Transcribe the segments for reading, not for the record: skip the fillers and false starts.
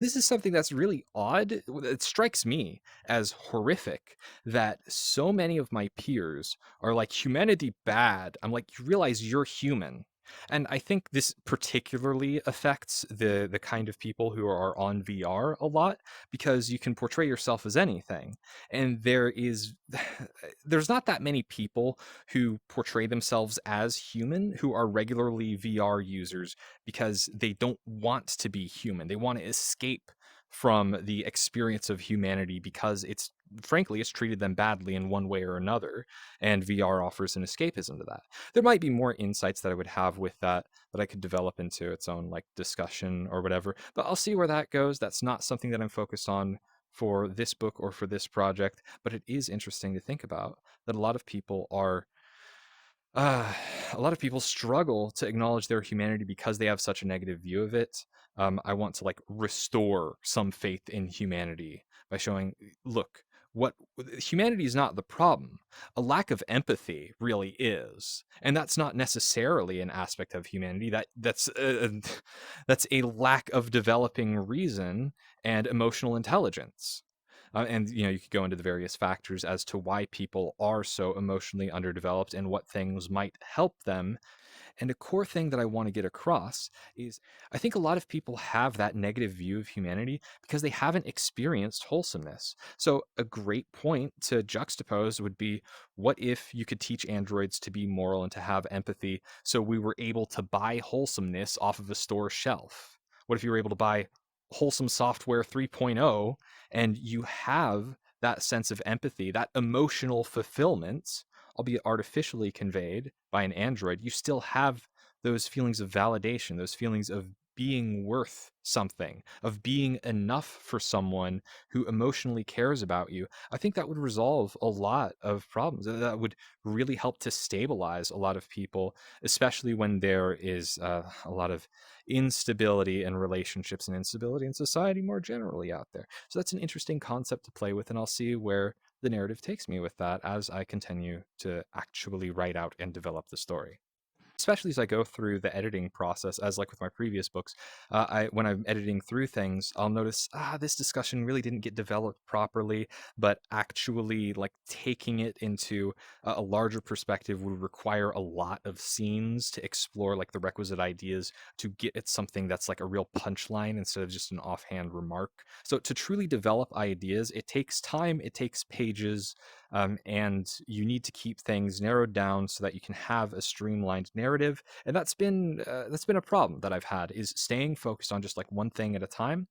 This is something that's really odd. It strikes me as horrific that so many of my peers are like, humanity bad. I'm like, you realize you're human. And I think this particularly affects the kind of people who are on VR a lot, because you can portray yourself as anything. And there's not that many people who portray themselves as human who are regularly VR users, because they don't want to be human. They want to escape from the experience of humanity because it's treated them badly in one way or another, and VR offers an escapism to that. There might be more insights that I would have with that I could develop into its own like discussion or whatever, but I'll see where that goes. That's not something that I'm focused on for this book or for this project, but it is interesting to think about that uh, a lot of people struggle to acknowledge their humanity because they have such a negative view of it. I want to like restore some faith in humanity by showing, look, what humanity is not the problem. A lack of empathy really is, and that's not necessarily an aspect of humanity. That's a lack of developing reason and emotional intelligence. And you could go into the various factors as to why people are so emotionally underdeveloped and what things might help them. And a core thing that I want to get across is, I think a lot of people have that negative view of humanity because they haven't experienced wholesomeness. So a great point to juxtapose would be, what if you could teach androids to be moral and to have empathy, so we were able to buy wholesomeness off of a store shelf? What if you were able to buy wholesome software 3.0, and you have that sense of empathy, that emotional fulfillment, albeit artificially conveyed by an android? You still have those feelings of validation, those feelings of being worth something, of being enough for someone who emotionally cares about you. I think that would resolve a lot of problems. That would really help to stabilize a lot of people, especially when there is a lot of instability in relationships and instability in society more generally out there. So that's an interesting concept to play with, and I'll see where the narrative takes me with that as I continue to actually write out and develop the story. Especially as I go through the editing process, as like with my previous books, I when I'm editing through things, I'll notice, this discussion really didn't get developed properly, but actually like taking it into a larger perspective would require a lot of scenes to explore like the requisite ideas to get at something that's like a real punchline instead of just an offhand remark. So to truly develop ideas, it takes time, it takes pages, and you need to keep things narrowed down so that you can have a streamlined narrative. And that's been a problem that I've had, is staying focused on just like one thing at a time.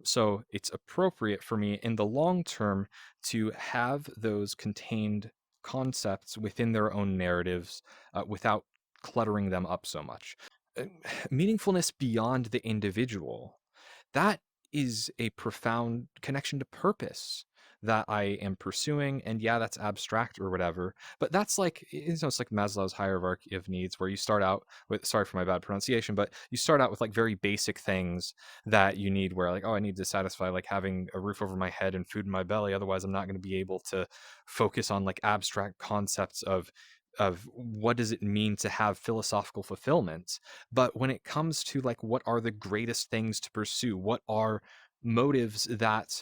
So it's appropriate for me in the long term to have those contained concepts within their own narratives, without cluttering them up so much. Uh, Meaningfulness beyond the individual, that is a profound connection to purpose that I am pursuing. And yeah, that's abstract or whatever, but that's like, it's like Maslow's hierarchy of needs, where you start out with, sorry for my bad pronunciation, but you start out with like very basic things that you need, where like, oh, I need to satisfy like having a roof over my head and food in my belly. Otherwise, I'm not going to be able to focus on like abstract concepts of what does it mean to have philosophical fulfillment. But when it comes to like, what are the greatest things to pursue, what are motives that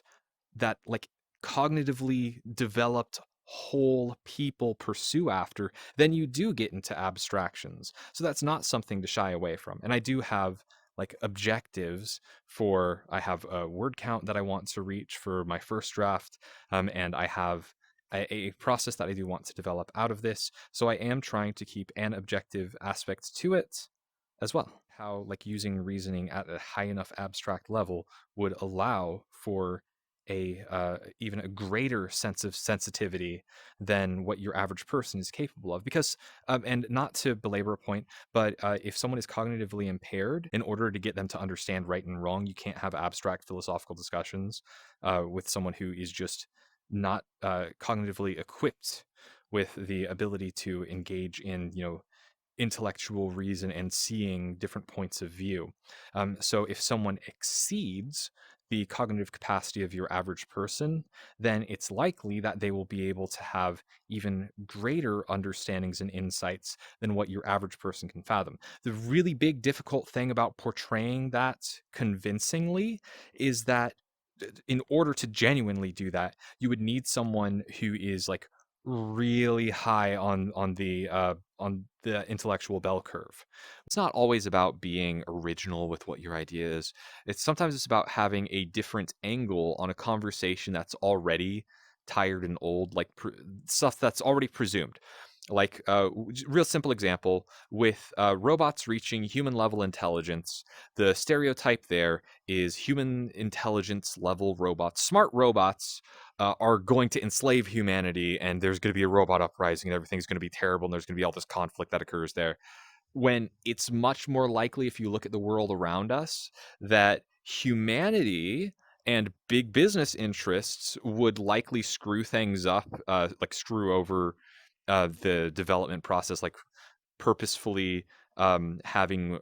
like cognitively developed whole people pursue after, then you do get into abstractions. So that's not something to shy away from. And I do have like objectives for, I have a word count that I want to reach for my first draft, and I have a process that I do want to develop out of this. So I am trying to keep an objective aspect to it as well. How like using reasoning at a high enough abstract level would allow for a even a greater sense of sensitivity than what your average person is capable of. Because and not to belabor a point, but if someone is cognitively impaired, in order to get them to understand right and wrong, you can't have abstract philosophical discussions with someone who is just not cognitively equipped with the ability to engage in intellectual reason and seeing different points of view. So if someone exceeds the cognitive capacity of your average person, then it's likely that they will be able to have even greater understandings and insights than what your average person can fathom. The really big difficult thing about portraying that convincingly is that in order to genuinely do that, you would need someone who is like really high on the intellectual bell curve. It's not always about being original with what your idea is. Sometimes it's about having a different angle on a conversation that's already tired and old, like stuff that's already presumed. Like real simple example with robots reaching human level intelligence. The stereotype there is human intelligence level robots, smart robots, are going to enslave humanity, and there's going to be a robot uprising, and everything's going to be terrible, and there's going to be all this conflict that occurs there. When it's much more likely, if you look at the world around us, that humanity and big business interests would likely screw things up, like screw over the development process, like purposefully having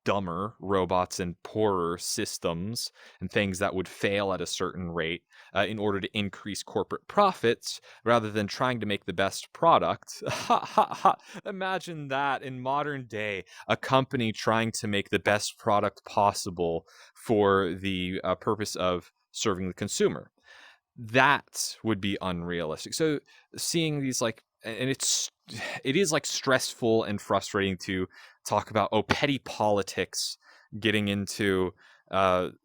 dumber robots and poorer systems and things that would fail at a certain rate in order to increase corporate profits rather than trying to make the best product. Ha ha ha. Imagine that in modern day, a company trying to make the best product possible for the purpose of serving the consumer. That would be unrealistic. So seeing these like, and it is like stressful and frustrating to talk about petty politics getting into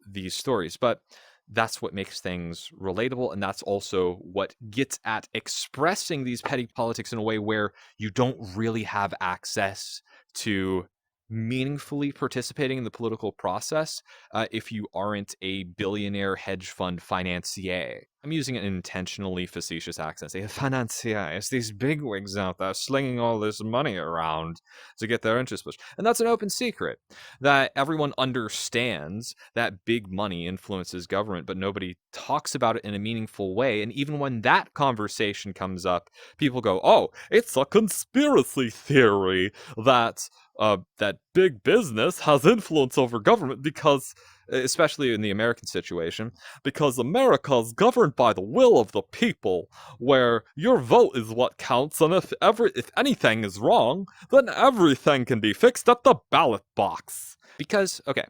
these stories, but that's what makes things relatable, and that's also what gets at expressing these petty politics in a way where you don't really have access to meaningfully participating in the political process if you aren't a billionaire hedge fund financier. I'm using an intentionally facetious accent. Say financier. It's these bigwigs out there slinging all this money around to get their interest pushed. And that's an open secret that everyone understands that big money influences government, but nobody talks about it in a meaningful way. And even when that conversation comes up, people go, oh, it's a conspiracy theory that that big business has influence over government because, especially in the American situation, because America is governed by the will of the people, where your vote is what counts, and if anything is wrong, then everything can be fixed at the ballot box. Because, okay,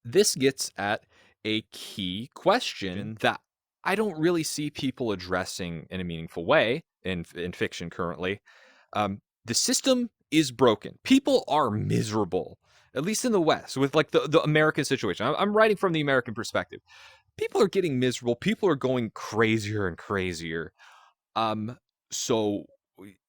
this gets at a key question that I don't really see people addressing in a meaningful way in fiction currently. The system is broken. People are miserable, at least in the West, with like the American situation. I'm writing from the American perspective. People are getting miserable. People are going crazier and crazier. So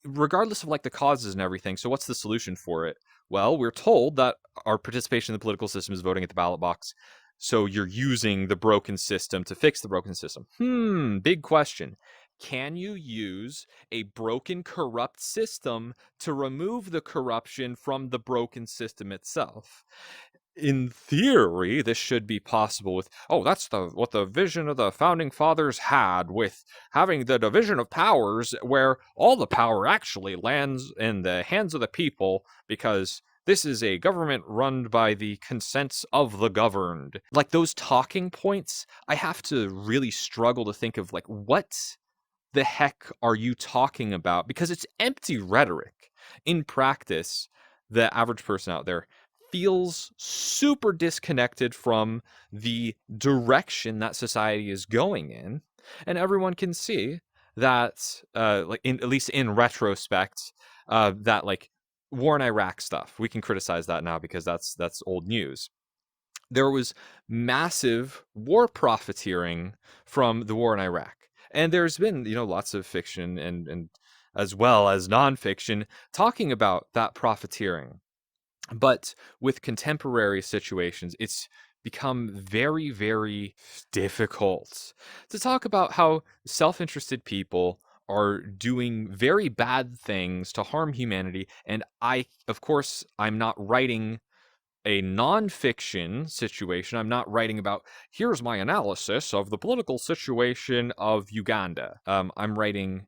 regardless of like the causes and everything, so what's the solution for it? Well, we're told that our participation in the political system is voting at the ballot box. So you're using the broken system to fix the broken system. Big question. Can you use a broken, corrupt system to remove the corruption from the broken system itself? In theory, this should be possible with, that's what the vision of the founding fathers had, with having the division of powers where all the power actually lands in the hands of the people, because this is a government run by the consents of the governed. Like those talking points, I have to really struggle to think of like, what the heck are you talking about? Because it's empty rhetoric. In practice, the average person out there feels super disconnected from the direction that society is going in, and everyone can see that, at least in retrospect, that like war in Iraq stuff, we can criticize that now because that's old news. There was massive war profiteering from the war in Iraq. And there's been, lots of fiction and as well as nonfiction talking about that profiteering. But with contemporary situations, it's become very, very difficult to talk about how self-interested people are doing very bad things to harm humanity. And of course, I'm not writing a nonfiction situation. I'm not writing about, here's my analysis of the political situation of Uganda. I'm writing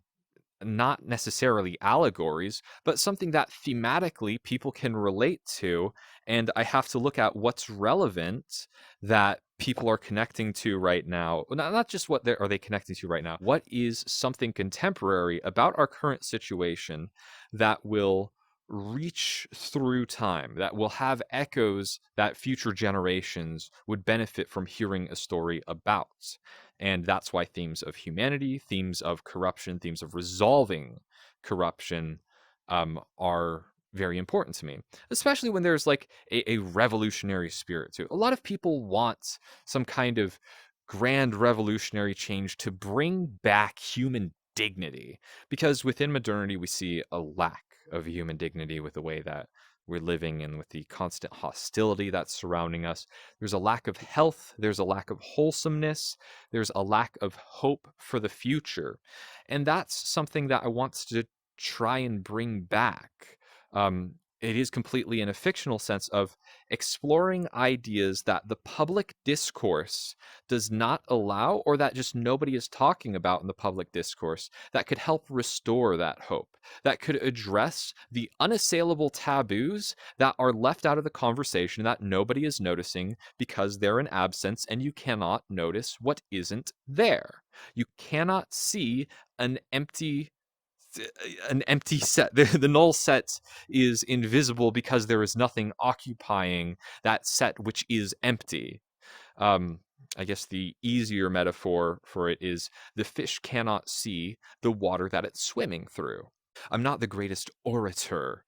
not necessarily allegories, but something that thematically people can relate to. And I have to look at what's relevant that people are connecting to right now. Not just what are they connecting to right now. What is something contemporary about our current situation that will reach through time, that will have echoes that future generations would benefit from hearing a story about. And that's why themes of humanity, themes of corruption, themes of resolving corruption are very important to me, especially when there's like a revolutionary spirit to it. A lot of people want some kind of grand revolutionary change to bring back human dignity, because within modernity we see a lack of human dignity with the way that we're living and with the constant hostility that's surrounding us. There's a lack of health, there's a lack of wholesomeness, there's a lack of hope for the future. And that's something that I want to try and bring back. It is completely in a fictional sense of exploring ideas that the public discourse does not allow, or that just nobody is talking about in the public discourse, that could help restore that hope, that could address the unassailable taboos that are left out of the conversation that nobody is noticing because they're in absence, and you cannot notice what isn't there. You cannot see an empty set. The null set is invisible because there is nothing occupying that set, which is empty. um I guess the easier metaphor for it is the fish cannot see the water that it's swimming through. I'm not the greatest orator,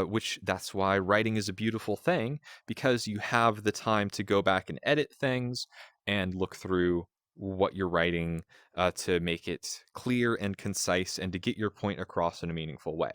which that's why writing is a beautiful thing, because you have the time to go back and edit things and look through what you're writing to make it clear and concise and to get your point across in a meaningful way.